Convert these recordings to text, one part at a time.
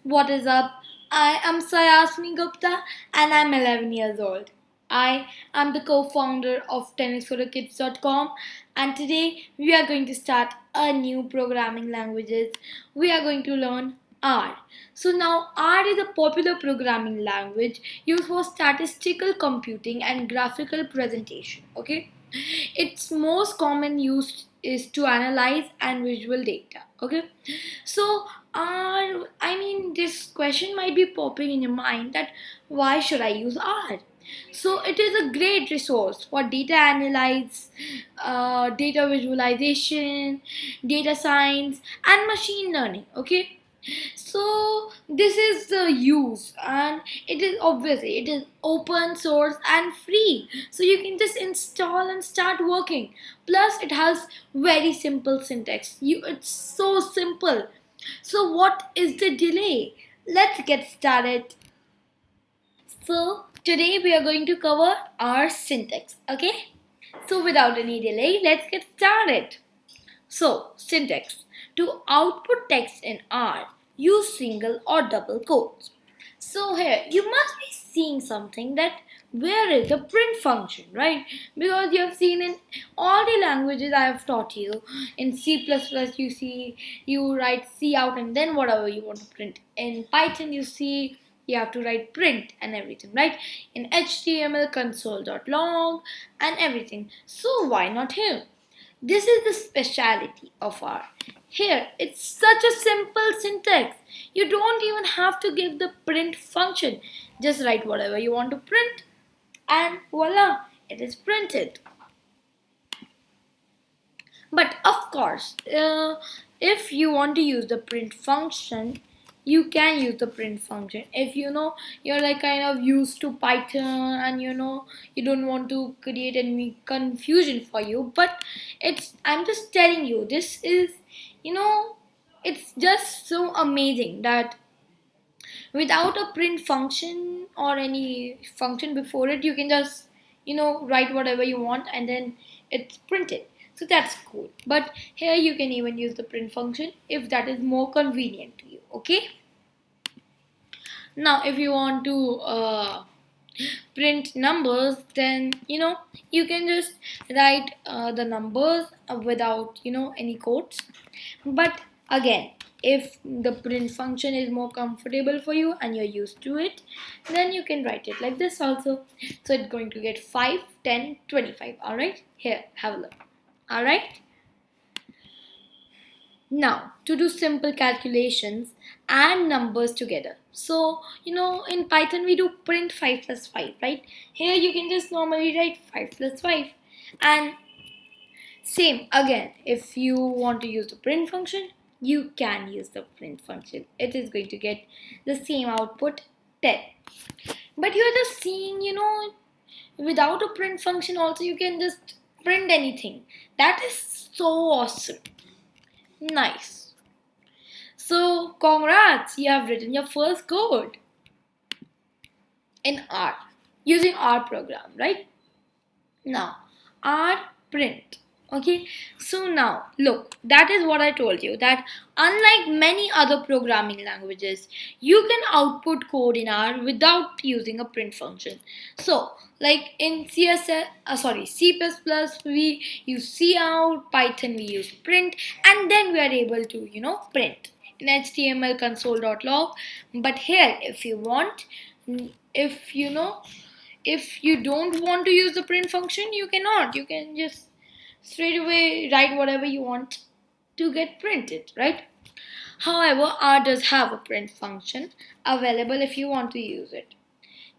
What is up? I am Saiasmi Gupta and I'm 11 years old. I am the co-founder of tennisforthekids.com and today we are going to start a new programming languages. We are going to learn R. So now R is a popular programming language used for statistical computing and graphical presentation. Okay? Its most common use is to analyze and visual data. Okay, so this question might be popping in your mind that why should I use R? So it is a great resource for data analyze, data visualization, data science, and machine learning. Okay, so this is the use, and it is open source and free, so you can just install and start working. Plus it has very simple syntax. It's so simple. So what is the delay? Let's get started. So today we are going to cover our syntax. Okay, so without any delay, let's get started. So, syntax. To output text in R, use single or double quotes. So here, you must be seeing something that where is the print function, right? Because you have seen in all the languages I have taught you. In C++, you see, you write C out and then whatever you want to print. In Python, you see, you have to write print and everything, right? In HTML, console.log and everything. So why not here? This is the speciality of R. Here, it's such a simple syntax. You don't even have to give the print function. Just write whatever you want to print, and voila, it is printed. But of course, if you want to use the print function, you can use the print function. If you know you're like kind of used to Python and you know you don't want to create any confusion for you, but I'm just telling you, this is, you know, it's just so amazing that without a print function or any function before it, you can just, write whatever you want and then it's printed. So that's cool. But here you can even use the print function if that is more convenient to you. Okay, now if you want to print numbers, then you can just write the numbers without any quotes. But again, if the print function is more comfortable for you and you're used to it, then you can write it like this also. So it's going to get 5, 10, 25. All right, here, have a look. All right, now, to do simple calculations, add numbers together. So, in Python we do print 5 plus 5, right? Here you can just normally write 5 plus 5. And same again, if you want to use the print function, you can use the print function. It is going to get the same output, 10. But you're just seeing, without a print function also you can just print anything. That is so awesome. Nice. So, congrats, you have written your first code in R using R program, right? Now, R print. Okay, so now look, that is what I told you, that unlike many other programming languages, you can output code in R without using a print function. So, like in C++, we use cout, Python we use print, and then we are able to, print in HTML console.log. But here, if you want, if if you don't want to use the print function, you cannot. You can just straight away write whatever you want to get printed, right? However, R does have a print function available if you want to use it.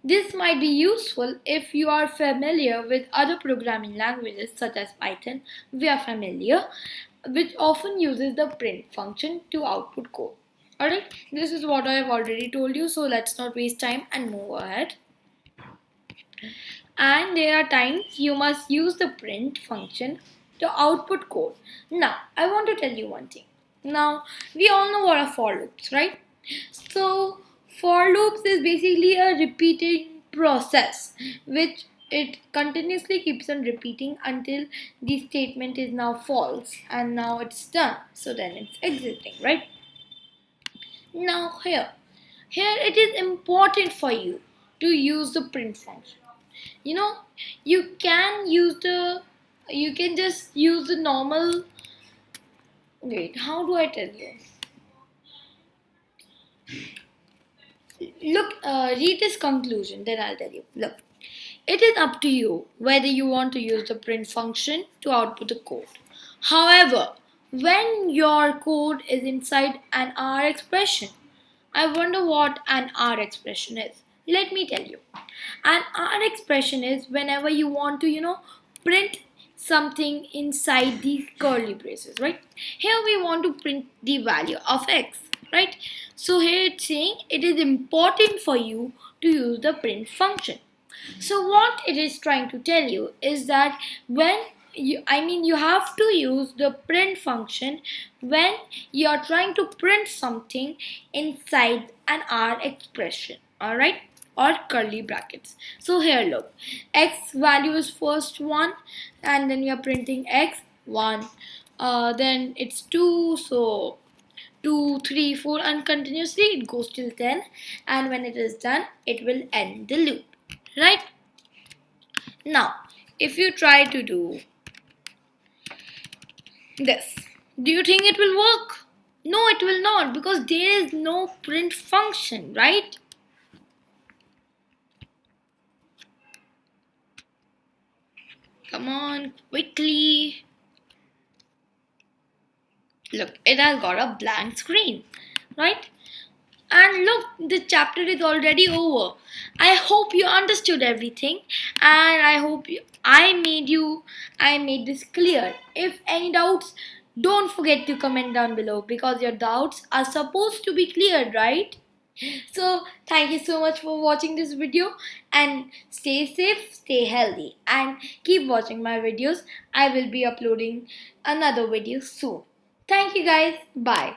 This might be useful if you are familiar with other programming languages such as Python. We are familiar, which often uses the print function to output code. Alright, this is what I have already told you, so let's not waste time and move ahead. And there are times you must use the print function to output code. Now, I want to tell you one thing. Now, we all know what are for loops, right? So, for loops is basically a repeating process which it continuously keeps on repeating until the statement is now false and now it's done. So then it's exiting, right? Now here, Here it is important for you to use the print function. You know, you can use the you can just use the normal. Wait, how do I tell you? Look, read this conclusion, then I'll tell you. Look, it is up to you whether you want to use the print function to output the code. However, when your code is inside an R expression, I wonder what an R expression is. Let me tell you. An R expression is whenever you want to, print something inside these curly braces, right? Here we want to print the value of x, right? So here it's saying it is important for you to use the print function. So what it is trying to tell you is that when you have to use the print function when you are trying to print something inside an R expression, alright, or curly brackets. So here look, x value is first 1 and then we are printing x 1, then it's 2, so 2, 3, 4, and continuously it goes till 10, and when it is done it will end the loop, right? Now if you try to do this, do you think it will work? No, it will not, because there is no print function, right? Come on, quickly. Look, it has got a blank screen, right? And look, the chapter is already over. I hope you understood everything, and I made this clear. If any doubts, don't forget to comment down below, because your doubts are supposed to be cleared, right? So thank you so much for watching this video, and stay safe, stay healthy, and keep watching my videos. I will be uploading another video soon. Thank you guys. Bye.